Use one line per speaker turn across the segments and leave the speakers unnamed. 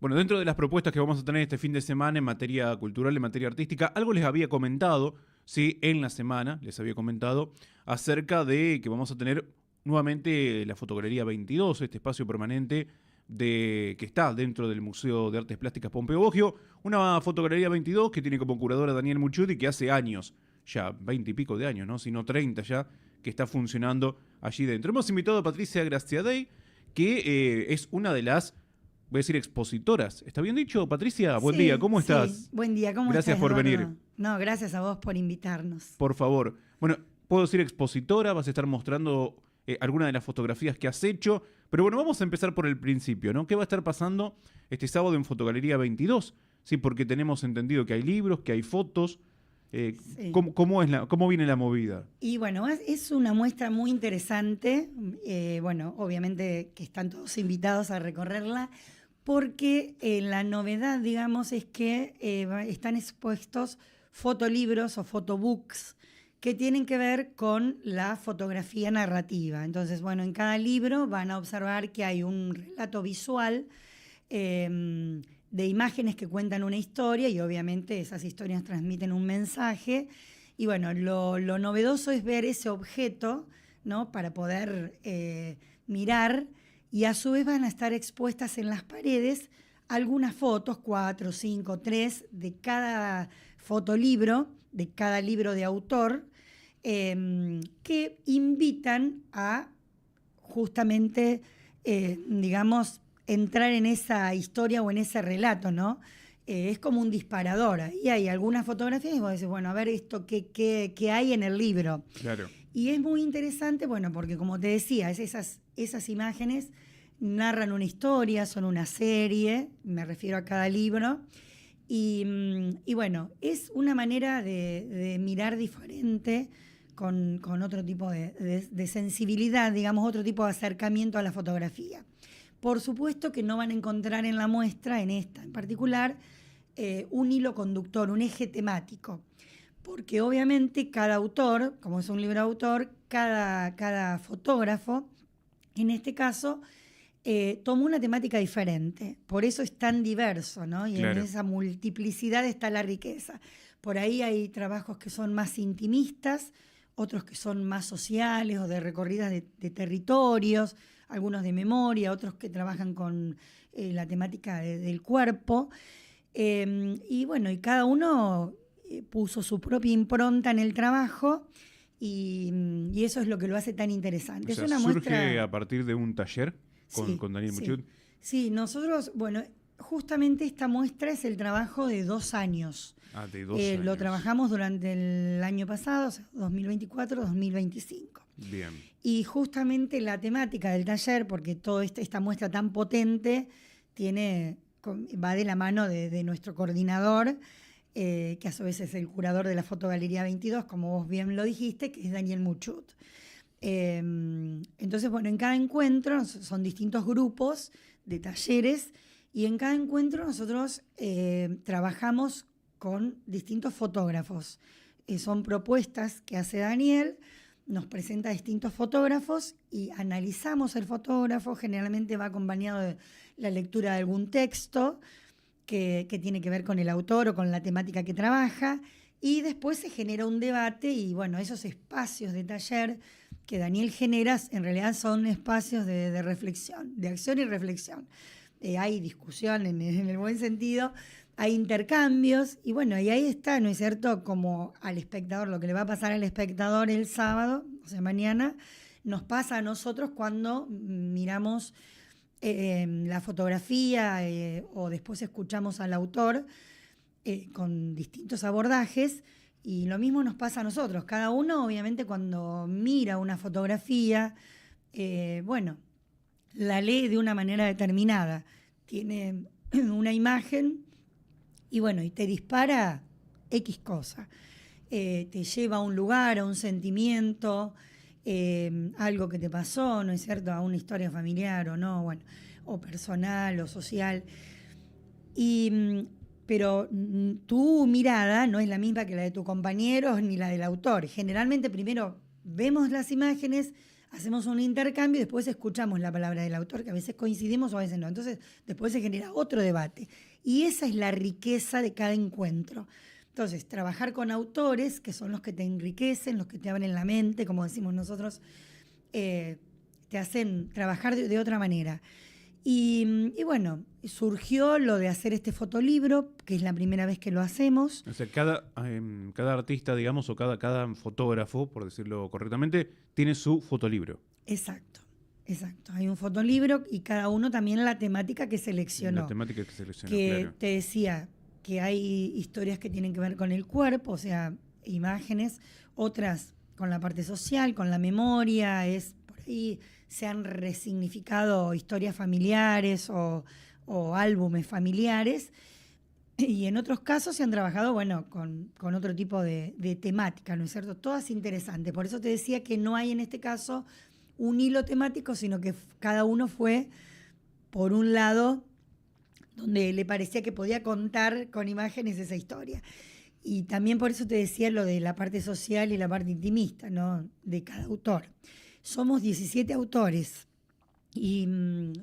Bueno, dentro de las propuestas que vamos a tener este fin de semana en materia cultural, en materia artística, algo les había comentado, sí, en la semana les había comentado acerca de que vamos a tener nuevamente la Fotogalería 22, este espacio permanente que está dentro del Museo de Artes Plásticas Pompeo Bogio, una Fotogalería 22 que tiene como curadora Daniel Mucciuti, que hace años, ya 20 y pico de años, ¿no? Si no 30 ya, que está funcionando allí dentro. Hemos invitado a Patricia Graziadei, que es una de las, voy a decir, expositoras. ¿Está bien dicho, Patricia? Buen día,
Sí,
¿cómo
sí.
estás?
Buen día, ¿cómo
Gracias
estás,
por venir.
Eduardo? No, gracias a vos por invitarnos.
Por favor. Bueno, puedo decir expositora, vas a estar mostrando algunas de las fotografías que has hecho, pero bueno, vamos a empezar por el principio, ¿no? ¿Qué va a estar pasando este sábado en Fotogalería 22? Sí, porque tenemos entendido que hay libros, que hay fotos.
Sí.
¿Cómo viene la movida?
Y bueno, es una muestra muy interesante. Bueno, obviamente que están todos invitados a recorrerla, porque la novedad, digamos, es que están expuestos fotolibros o photobooks que tienen que ver con la fotografía narrativa. Entonces, bueno, en cada libro van a observar que hay un relato visual de imágenes que cuentan una historia y obviamente esas historias transmiten un mensaje. Y bueno, lo novedoso es ver ese objeto, ¿no? Para poder mirar, y a su vez van a estar expuestas en las paredes algunas fotos, 4, 5, 3, de cada fotolibro, de cada libro de autor, que invitan a justamente, digamos, entrar en esa historia o en ese relato, ¿no? Es como un disparador. Ahí hay algunas fotografías y vos decís, bueno, a ver esto, ¿qué hay en el libro?
Claro.
Y es muy interesante, bueno, porque como te decía, esas imágenes narran una historia, son una serie, me refiero a cada libro, y bueno, es una manera de mirar diferente, con otro tipo de sensibilidad, digamos, otro tipo de acercamiento a la fotografía. Por supuesto que no van a encontrar en la muestra, en esta en particular, un hilo conductor, un eje temático, porque obviamente cada autor, como es un libro de autor, cada fotógrafo, en este caso, tomó una temática diferente. Por eso es tan diverso, ¿no? Y en
Claro.
esa multiplicidad está la riqueza. Por ahí hay trabajos que son más intimistas, otros que son más sociales o de recorridas de territorios, algunos de memoria, otros que trabajan con la temática del cuerpo. Y bueno, y cada uno puso su propia impronta en el trabajo, y eso es lo que lo hace tan interesante.
O
Es
sea,
una
surge
muestra.
a partir de un taller
Sí,
con Daniel
sí.
Mucciuti.
Sí, nosotros, bueno, justamente esta muestra es el trabajo de 2 años.
Ah, de 2
Lo
años.
trabajamos durante el año pasado, o sea, 2024-2025.
Bien.
Y justamente la temática del taller, porque toda esta muestra tan potente va de la mano de nuestro coordinador, que a su vez es el curador de la Fotogalería 22, como vos bien lo dijiste, que es Daniel Mucciuti. Entonces, bueno, en cada encuentro son distintos grupos de talleres, y en cada encuentro nosotros trabajamos con distintos fotógrafos. Son propuestas que hace Daniel, nos presenta distintos fotógrafos y analizamos el fotógrafo. Generalmente va acompañado de la lectura de algún texto que tiene que ver con el autor o con la temática que trabaja, y después se genera un debate. Y bueno, esos espacios de taller que Daniel genera en realidad son espacios de reflexión, de acción y reflexión. Hay discusión en el buen sentido, hay intercambios, y bueno, y ahí está, ¿no es cierto?, como al espectador, lo que le va a pasar al espectador el sábado, o sea, mañana, nos pasa a nosotros cuando miramos la fotografía, o después escuchamos al autor con distintos abordajes. Y lo mismo nos pasa a nosotros. Cada uno, obviamente, cuando mira una fotografía, bueno, la lee de una manera determinada. Tiene una imagen y bueno, y te dispara X cosa. Te lleva a un lugar, a un sentimiento, algo que te pasó, ¿no es cierto?, a una historia familiar o no, bueno, o personal o social. Pero tu mirada no es la misma que la de tu compañero ni la del autor. Generalmente primero vemos las imágenes, hacemos un intercambio y después escuchamos la palabra del autor, que a veces coincidimos o a veces no. Entonces, después se genera otro debate. Y esa es la riqueza de cada encuentro. Entonces, trabajar con autores, que son los que te enriquecen, los que te abren la mente, como decimos nosotros, te hacen trabajar de otra manera. Y bueno, surgió lo de hacer este fotolibro, que es la primera vez que lo hacemos.
O sea, cada artista, digamos, o cada fotógrafo, por decirlo correctamente, tiene su fotolibro.
Exacto. Hay un fotolibro y cada uno también la temática que seleccionó.
La temática que seleccionó,
que
claro.
te decía que hay historias que tienen que ver con el cuerpo, o sea, imágenes, otras con la parte social, con la memoria, por ahí se han resignificado historias familiares o álbumes familiares, y en otros casos se han trabajado, bueno, con otro tipo de temática, ¿no es cierto? Todas interesantes. Por eso te decía que no hay en este caso un hilo temático, sino que cada uno fue por un lado donde le parecía que podía contar con imágenes esa historia. Y también por eso te decía lo de la parte social y la parte intimista, ¿no? De cada autor. Somos 17 autores y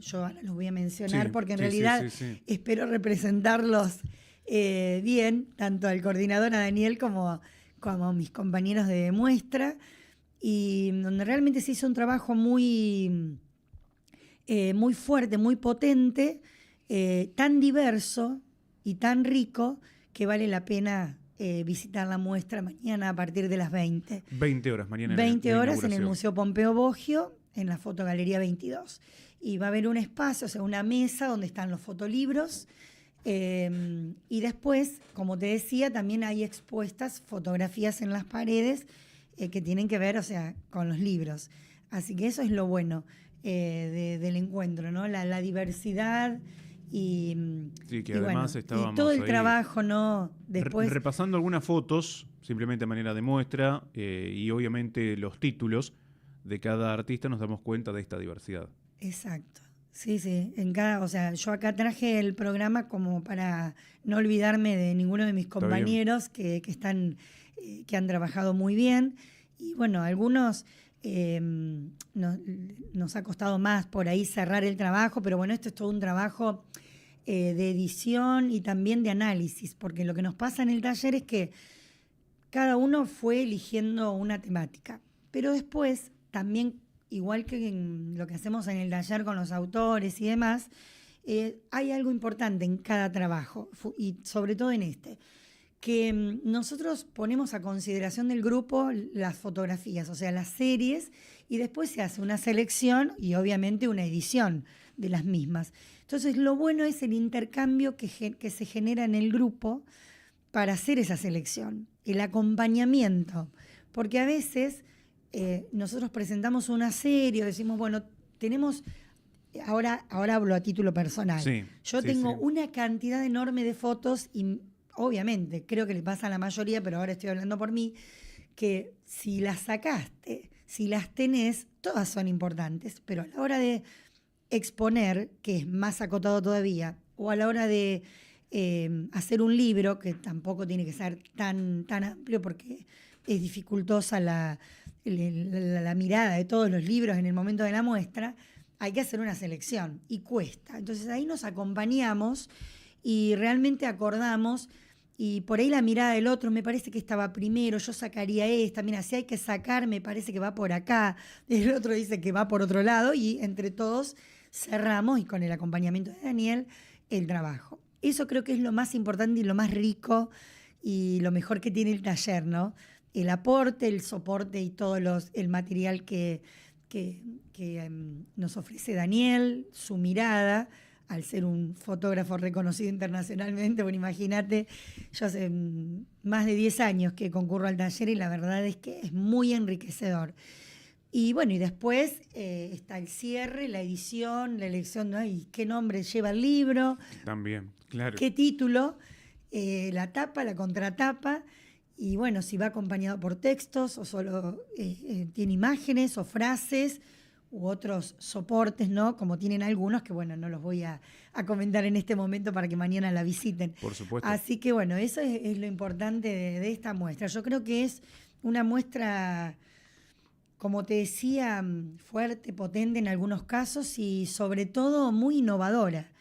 yo ahora los voy a mencionar porque en realidad espero representarlos bien, tanto al coordinador, a Daniel, como a mis compañeros de muestra, y donde realmente se hizo un trabajo muy fuerte, muy potente, tan diverso y tan rico que vale la pena visitar la muestra mañana a partir de las 20.
20 horas mañana.
20 horas en el Museo Pompeo Boggio, en la Fotogalería 22. Y va a haber un espacio, o sea, una mesa donde están los fotolibros. Y después, como te decía, también hay expuestas fotografías en las paredes que tienen que ver, o sea, con los libros. Así que eso es lo bueno del encuentro, ¿no? La diversidad y,
sí, que
y
además
bueno,
estábamos
y todo el
ahí
trabajo, ¿no? Después
repasando algunas fotos, simplemente a manera de muestra, y obviamente los títulos de cada artista, nos damos cuenta de esta diversidad.
Exacto. Sí. O sea, yo acá traje el programa como para no olvidarme de ninguno de mis compañeros que están, que han trabajado muy bien. Y bueno, algunos nos ha costado más por ahí cerrar el trabajo, pero bueno, esto es todo un trabajo de edición y también de análisis, porque lo que nos pasa en el taller es que cada uno fue eligiendo una temática, pero después también, igual que en lo que hacemos en el taller con los autores y demás, hay algo importante en cada trabajo, y sobre todo en este, que nosotros ponemos a consideración del grupo las fotografías, o sea, las series, y después se hace una selección y obviamente una edición de las mismas. Entonces, lo bueno es el intercambio que se genera en el grupo para hacer esa selección, el acompañamiento, porque a veces nosotros presentamos una serie, decimos, bueno, tenemos, ahora hablo a título personal, yo tengo una cantidad enorme de fotos y obviamente, creo que le pasa a la mayoría, pero ahora estoy hablando por mí, que si las sacaste, si las tenés, todas son importantes, pero a la hora de exponer, que es más acotado todavía, o a la hora de hacer un libro, que tampoco tiene que ser tan amplio porque es dificultosa la mirada de todos los libros en el momento de la muestra, hay que hacer una selección y cuesta. Entonces ahí nos acompañamos y realmente acordamos, y por ahí la mirada del otro, me parece que esta va primero, yo sacaría esta, mira, si hay que sacar, me parece que va por acá, el otro dice que va por otro lado, y entre todos cerramos, y con el acompañamiento de Daniel, el trabajo. Eso creo que es lo más importante y lo más rico y lo mejor que tiene el taller, ¿no? El aporte, el soporte y todo el material que nos ofrece Daniel, su mirada, al ser un fotógrafo reconocido internacionalmente. Bueno, imagínate, yo hace más de 10 años que concurro al taller y la verdad es que es muy enriquecedor. Y bueno, y después está el cierre, la edición, la elección, ¿no? Y qué nombre lleva el libro.
También, claro.
Qué título, la tapa, la contratapa. Y bueno, si va acompañado por textos o solo tiene imágenes o frases u otros soportes, ¿no? Como tienen algunos, que bueno, no los voy a comentar en este momento para que mañana la visiten.
Por supuesto.
Así que bueno, eso es lo importante de esta muestra. Yo creo que es una muestra como te decía, fuerte, potente en algunos casos y sobre todo muy innovadora.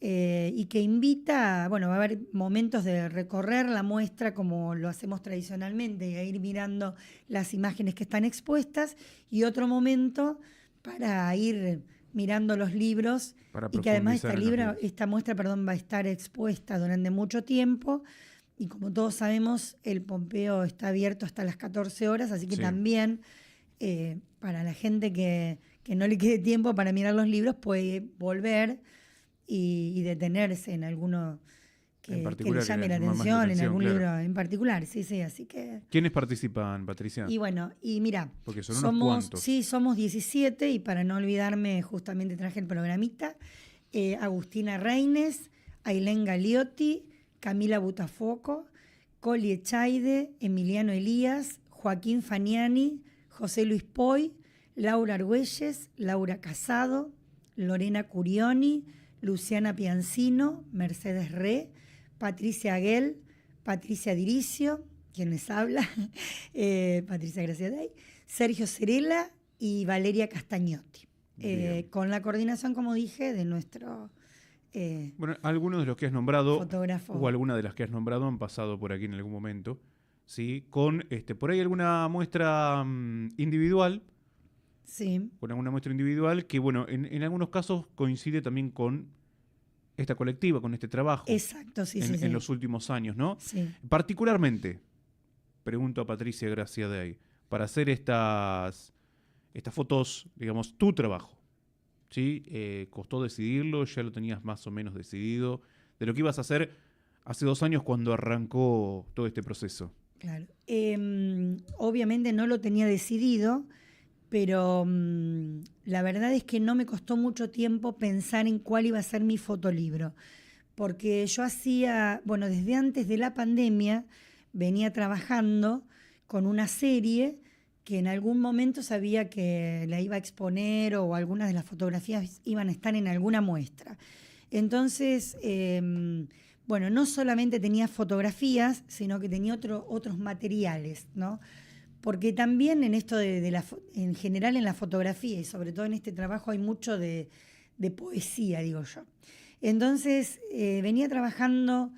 Y que invita, bueno, va a haber momentos de recorrer la muestra como lo hacemos tradicionalmente, y a ir mirando las imágenes que están expuestas, y otro momento para ir mirando los libros,
Para
y que además
profundizar en los libros.
esta muestra, perdón, va a estar expuesta durante mucho tiempo. Y como todos sabemos, el Pompeo está abierto hasta las 14 horas, así que
Sí.
también para la gente que no le quede tiempo para mirar los libros, puede volver y detenerse en alguno
En
que
particular,
le llame
que
la
llama más la
atención, en
atención,
algún
claro.
libro en particular. Sí, sí, así que...
¿Quiénes participan, Patricia?
Y bueno, y mira,
Porque son unos cuantos.
sí, somos 17, y para no olvidarme, justamente traje el programita. Agustina Reines, Ailén Galiotti, Camila Butafoco, Coli Echaide, Emiliano Elías, Joaquín Faniani, José Luis Poy, Laura Argüelles, Laura Casado, Lorena Curioni, Luciana Piancino, Mercedes Re, Patricia Aguel, Patricia Diricio, quien les habla, Patricia Gracia Day, Sergio Cerela y Valeria Castagnotti.
Bien.
Con la coordinación, como dije, de nuestro
Bueno, algunos de los que has nombrado,
fotógrafo.
o alguna de las que has nombrado, han pasado por aquí en algún momento, ¿sí? Con por ahí alguna muestra individual,
Sí,
con alguna muestra individual que, bueno, en algunos casos coincide también con esta colectiva, con este trabajo
exacto, sí,
en
sí.
los últimos años, ¿no?
Sí.
Particularmente, pregunto a Patricia Gracia de ahí, para hacer estas fotos, digamos, tu trabajo, ¿sí? ¿Costó decidirlo? ¿Ya lo tenías más o menos decidido? De lo que ibas a hacer hace 2 años cuando arrancó todo este proceso.
Claro. Obviamente no lo tenía decidido, pero la verdad es que no me costó mucho tiempo pensar en cuál iba a ser mi fotolibro, porque yo hacía, bueno, desde antes de la pandemia venía trabajando con una serie que en algún momento sabía que la iba a exponer, o algunas de las fotografías iban a estar en alguna muestra. Entonces, bueno, no solamente tenía fotografías, sino que tenía otros materiales, ¿no? Porque también en esto en general en la fotografía, y sobre todo en este trabajo, hay mucho de poesía, digo yo. Entonces venía trabajando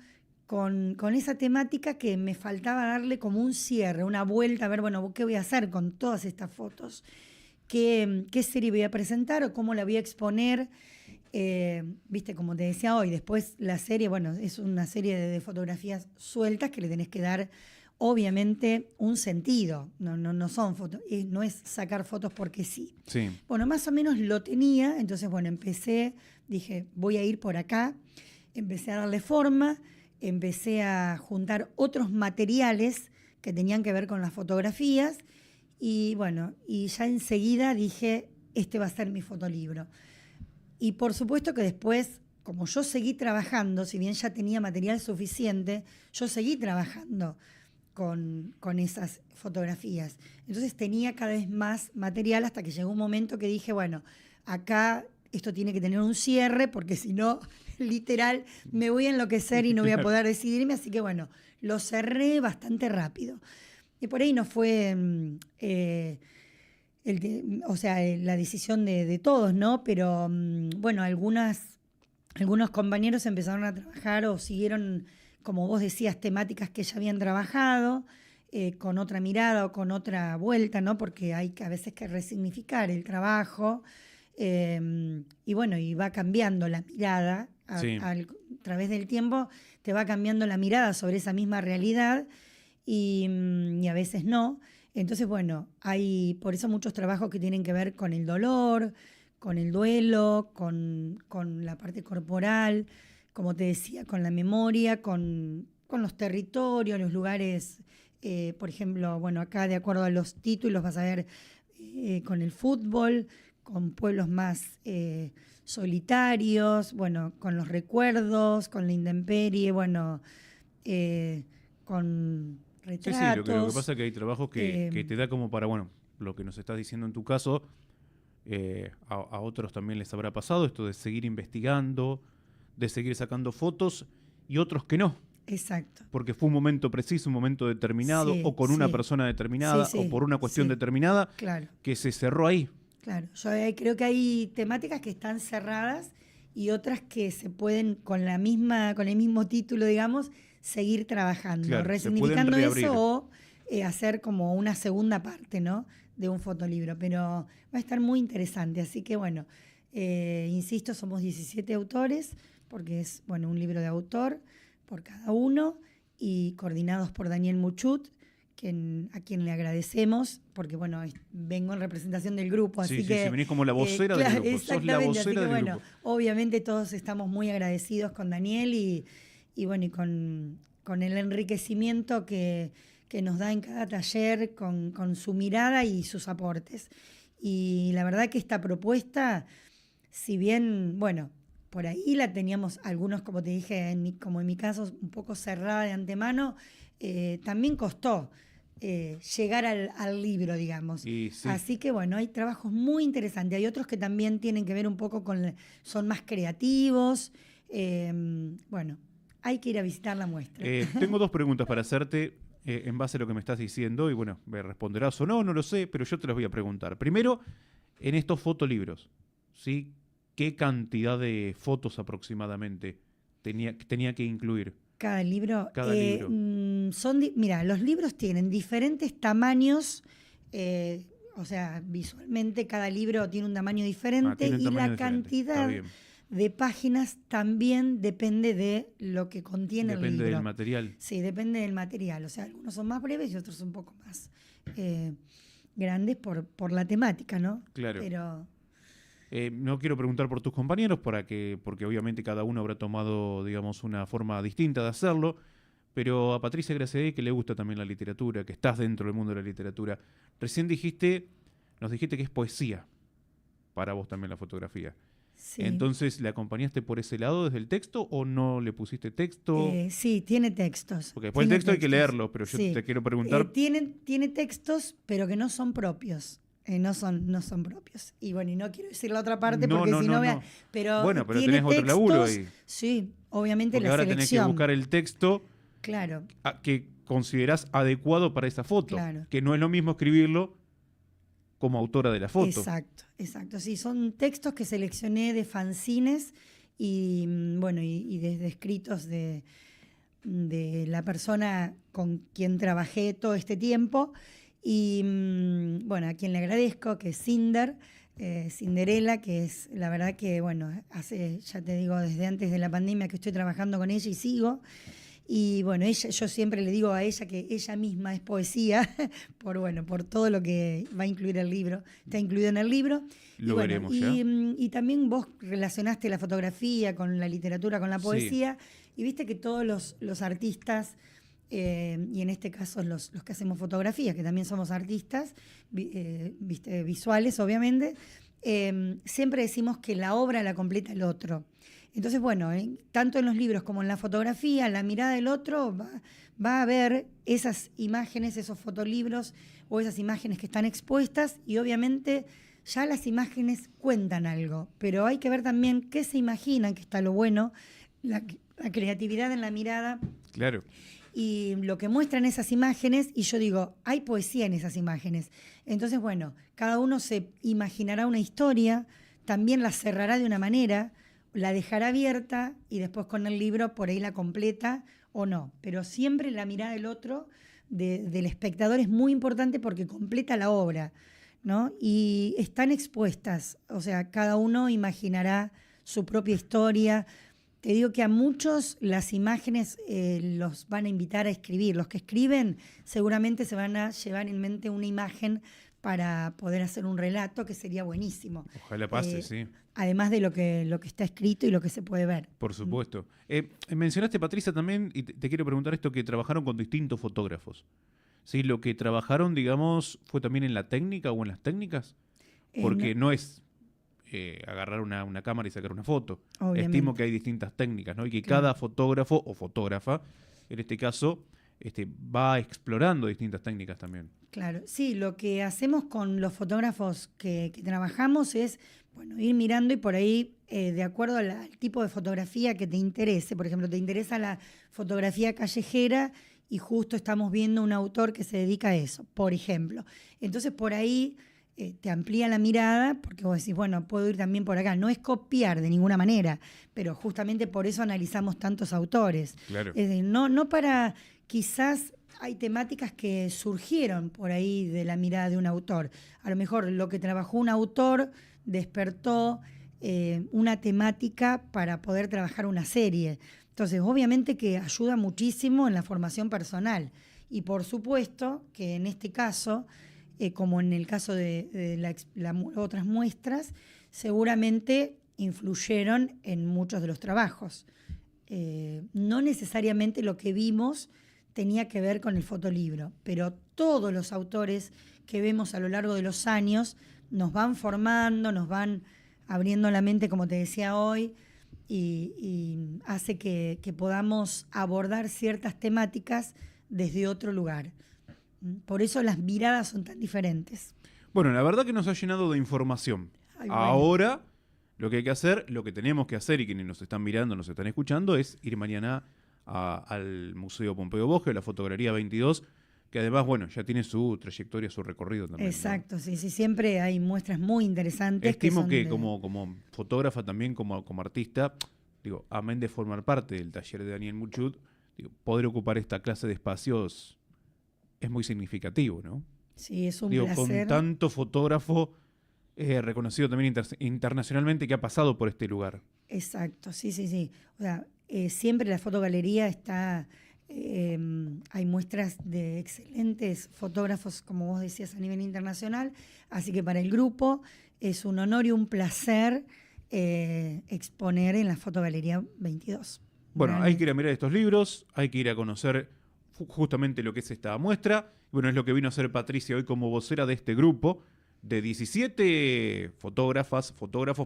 con esa temática, que me faltaba darle como un cierre, una vuelta, a ver, bueno, ¿qué voy a hacer con todas estas fotos? ¿Qué serie voy a presentar o cómo la voy a exponer? Viste, como te decía hoy, después la serie, bueno, es una serie de fotografías sueltas que le tenés que dar, obviamente, un sentido. No son fotos, no es sacar fotos porque sí.
Sí.
Bueno, más o menos lo tenía, entonces, bueno, dije, voy a ir por acá, empecé a darle forma, empecé a juntar otros materiales que tenían que ver con las fotografías, y bueno, y ya enseguida dije, este va a ser mi fotolibro. Y por supuesto que después, como yo seguí trabajando, si bien ya tenía material suficiente, yo seguí trabajando con esas fotografías. Entonces tenía cada vez más material, hasta que llegó un momento que dije, bueno, acá esto tiene que tener un cierre, porque si no, literal, me voy a enloquecer y no voy a poder decidirme. Así que bueno, lo cerré bastante rápido. Y por ahí no fue la decisión de todos, ¿no? Pero bueno, algunos compañeros empezaron a trabajar o siguieron, como vos decías, temáticas que ya habían trabajado, con otra mirada o con otra vuelta, ¿no? Porque hay que a veces que resignificar el trabajo, y bueno, y va cambiando la mirada
Sí.
a través del tiempo, te va cambiando la mirada sobre esa misma realidad, y a veces no. Entonces, bueno, hay por eso muchos trabajos que tienen que ver con el dolor, con el duelo, con la parte corporal, como te decía, con la memoria, con los territorios, los lugares. Por ejemplo, bueno, acá de acuerdo a los títulos vas a ver con el fútbol, con pueblos más solitarios, bueno, con los recuerdos, con la intemperie, bueno, con
Sí,
retratos.
lo que pasa es que hay trabajos que te da como para, bueno, lo que nos estás diciendo en tu caso, a otros también les habrá pasado esto de seguir investigando, de seguir sacando fotos, y otros que no.
Exacto.
Porque fue un momento preciso, un momento determinado,
Sí,
o con una
sí.
persona determinada,
Sí,
o
sí,
por una cuestión
sí.
determinada,
Claro,
que se cerró ahí.
claro. Yo creo que hay temáticas que están cerradas y otras que se pueden, con el mismo título, digamos, seguir trabajando,
Claro, se pueden
resignificando eso
reabrir.
o hacer como una segunda parte, ¿no? De un fotolibro. Pero va a estar muy interesante. Así que bueno, insisto, somos 17 autores, porque es, bueno, un libro de autor por cada uno y coordinados por Daniel Muchut, a quien le agradecemos, porque bueno, vengo en representación del grupo,
Sí,
así
sí, sí,
que,
venís como la vocera del
claro,
grupo. Sos la
exactamente, así
vocera
que
del
bueno,
grupo.
obviamente todos estamos muy agradecidos con Daniel y bueno, y con el enriquecimiento que nos da en cada taller, con su mirada y sus aportes. Y la verdad que esta propuesta, si bien, bueno, por ahí la teníamos algunos, como te dije, como en mi caso, un poco cerrada de antemano, también costó llegar al libro, digamos.
Y sí,
Así que bueno, hay trabajos muy interesantes. Hay otros que también tienen que ver un poco son más creativos. Bueno, hay que ir a visitar la muestra.
tengo dos preguntas para hacerte en base a lo que me estás diciendo. Y bueno, me responderás o no, no lo sé, pero yo te las voy a preguntar. Primero, en estos fotolibros, ¿sí? ¿Qué cantidad de fotos aproximadamente tenía que incluir
Cada libro,
cada libro?
mira, los libros tienen diferentes tamaños, o sea, visualmente cada libro tiene un tamaño diferente
Tienen
y
tamaño
la
diferente. Está
cantidad
bien.
de páginas también depende de lo que contiene el
Depende del
libro.
material.
Sí, depende del material, o sea, algunos son más breves y otros un poco más eh, grandes por la temática, ¿no?
Claro.
Pero
No quiero preguntar por tus compañeros porque obviamente cada uno habrá tomado, digamos, una forma distinta de hacerlo, pero a Patricia Graciadei, que le gusta también la literatura, que estás dentro del mundo de la literatura, recién nos dijiste que es poesía para vos también la fotografía.
sí.
Entonces, ¿le acompañaste por ese lado desde el texto o no le pusiste texto?
Sí, tiene textos.
Porque después el
Tiene
texto hay que
textos,
leerlo, pero yo
sí.
te quiero preguntar.
Tiene textos, pero que no son propios. No son propios. Y bueno, y no quiero decir la otra parte
No,
porque
no,
si
no,
no,
no.
pero
Bueno, pero
tiene
tenés otro
textos,
laburo ahí.
sí, obviamente
Porque
la
ahora tenés que
selección.
buscar el texto
Claro,
que considerás adecuado para esa foto.
claro.
Que no es lo mismo escribirlo como autora de la foto.
Exacto, exacto. Sí, son textos que seleccioné de fanzines y bueno, y desde escritos de la persona con quien trabajé todo este tiempo. Y bueno, a quien le agradezco, que es Cinderella, que es la verdad que, bueno, hace, ya te digo, desde antes de la pandemia que estoy trabajando con ella y sigo. Y bueno, yo siempre le digo a ella que ella misma es poesía, por todo lo que va a incluir el libro, está incluido en el libro.
Lo
bueno,
veremos ya.
y también vos relacionaste la fotografía con la literatura, con la
Sí.
poesía, y viste que todos los artistas, y en este caso los que hacemos fotografía, que también somos artistas, viste, visuales obviamente, siempre decimos que la obra la completa el otro. Entonces, bueno, tanto en los libros como en la fotografía, la mirada del otro va a ver esas imágenes, esos fotolibros o esas imágenes que están expuestas y obviamente ya las imágenes cuentan algo, pero hay que ver también qué se imaginan, que está lo bueno, la creatividad en la mirada.
Claro.
Y lo que muestran esas imágenes, y yo digo, hay poesía en esas imágenes. Entonces, bueno, cada uno se imaginará una historia, también la cerrará de una manera, la dejará abierta y después con el libro por ahí la completa o no. Pero siempre la mirada del otro, del espectador, es muy importante porque completa la obra, ¿no? Y están expuestas, o sea, cada uno imaginará su propia historia. Te digo que a muchos las imágenes los van a invitar a escribir. Los que escriben seguramente se van a llevar en mente una imagen para poder hacer un relato que sería buenísimo.
Ojalá pase, sí.
Además de lo que está escrito y lo que se puede ver.
Por supuesto. Mencionaste, Patricia, también, y te quiero preguntar esto, que trabajaron con distintos fotógrafos. ¿Sí? ¿Lo que trabajaron, digamos, fue también en la técnica o en las técnicas? Porque no es agarrar una cámara y sacar una foto.
Obviamente.
Estimo que hay distintas técnicas, ¿no? Y que
Claro.
cada fotógrafo o fotógrafa, en este caso, va explorando distintas técnicas también.
Claro, sí, lo que hacemos con los fotógrafos que trabajamos es Bueno, ir mirando y por ahí, de acuerdo al tipo de fotografía que te interese. Por ejemplo, te interesa la fotografía callejera y justo estamos viendo un autor que se dedica a eso, por ejemplo. Entonces, por ahí te amplía la mirada porque vos decís, bueno, puedo ir también por acá. No es copiar de ninguna manera, pero justamente por eso analizamos tantos autores.
Claro.
Es decir, no para, quizás hay temáticas que surgieron por ahí de la mirada de un autor. A lo mejor lo que trabajó un autor despertó una temática para poder trabajar una serie. Entonces, obviamente que ayuda muchísimo en la formación personal. Y por supuesto que en este caso, como en el caso de otras muestras, seguramente influyeron en muchos de los trabajos. No necesariamente lo que vimos tenía que ver con el fotolibro, pero todos los autores que vemos a lo largo de los años nos van formando, nos van abriendo la mente, como te decía hoy, y hace que podamos abordar ciertas temáticas desde otro lugar. Por eso las miradas son tan diferentes.
Bueno, la verdad que nos ha llenado de información.
Ay, bueno.
Ahora, lo que hay que hacer, lo que tenemos que hacer, y quienes nos están mirando, nos están escuchando, es ir mañana al Museo Pompeo Bogio, la Fotogalería 22, que además, bueno, ya tiene su trayectoria, su recorrido también.
Exacto,
¿no?
sí, siempre hay muestras muy interesantes.
Estimo que como fotógrafa también, como artista, digo, amén de formar parte del taller de Daniel Muchut, digo, poder ocupar esta clase de espacios es muy significativo, ¿no?
Sí, es un
digo,
placer.
Con tanto fotógrafo reconocido también internacionalmente que ha pasado por este lugar.
Exacto, sí. O sea, siempre la fotogalería está... hay muestras de excelentes fotógrafos, como vos decías, a nivel internacional, así que para el grupo es un honor y un placer exponer en la Fotogalería 22.
Bueno,
Realmente.
hay que ir a mirar estos libros, hay que ir a conocer justamente lo que es esta muestra. Bueno, es lo que vino a hacer Patricia hoy como vocera de este grupo de 17 fotógrafos,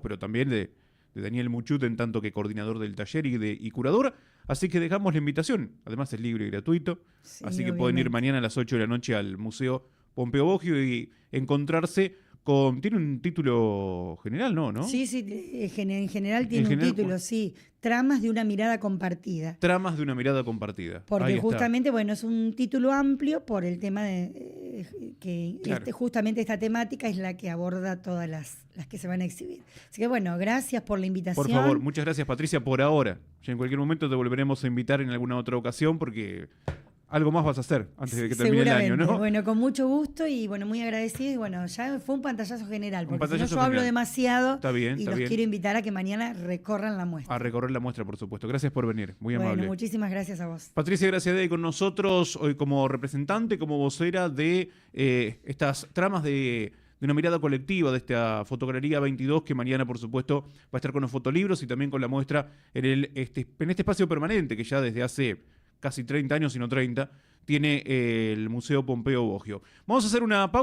pero también de Daniel Muchut en tanto que coordinador del taller y curador. Así que dejamos la invitación. Además es libre y gratuito.
Sí,
así que
obviamente.
pueden ir mañana a las 8 de la noche al Museo Pompeo Bogio y encontrarse con... Tiene un título general, ¿no?
Sí, en general tiene un título, sí. Tramas de una mirada compartida.
Tramas de una mirada compartida.
Porque
Ahí
justamente, bueno, es un título amplio por el tema de que
Claro.
justamente esta temática es la que aborda todas las que se van a exhibir. Así que bueno, gracias por la invitación.
Por favor, muchas gracias Patricia por ahora. Ya en cualquier momento te volveremos a invitar en alguna otra ocasión porque algo más vas a hacer antes de que termine el año, ¿no?
Bueno, con mucho gusto y bueno, muy agradecido. Y bueno, ya fue un pantallazo general, porque si no
pantallazo
yo hablo
general.
demasiado.
Está bien,
y
está
los
bien.
quiero invitar a que mañana recorran la muestra.
A recorrer la muestra, por supuesto. Gracias por venir, muy
Bueno,
amable.
muchísimas gracias a vos.
Patricia Graciadei con nosotros hoy como representante, como vocera de estas tramas de una mirada colectiva de esta Fotogalería 22 que mañana, por supuesto, va a estar con los fotolibros y también con la muestra en este espacio permanente que ya desde hace casi 30 años, si no 30, tiene el Museo Pompeo Bogio. Vamos a hacer una pausa.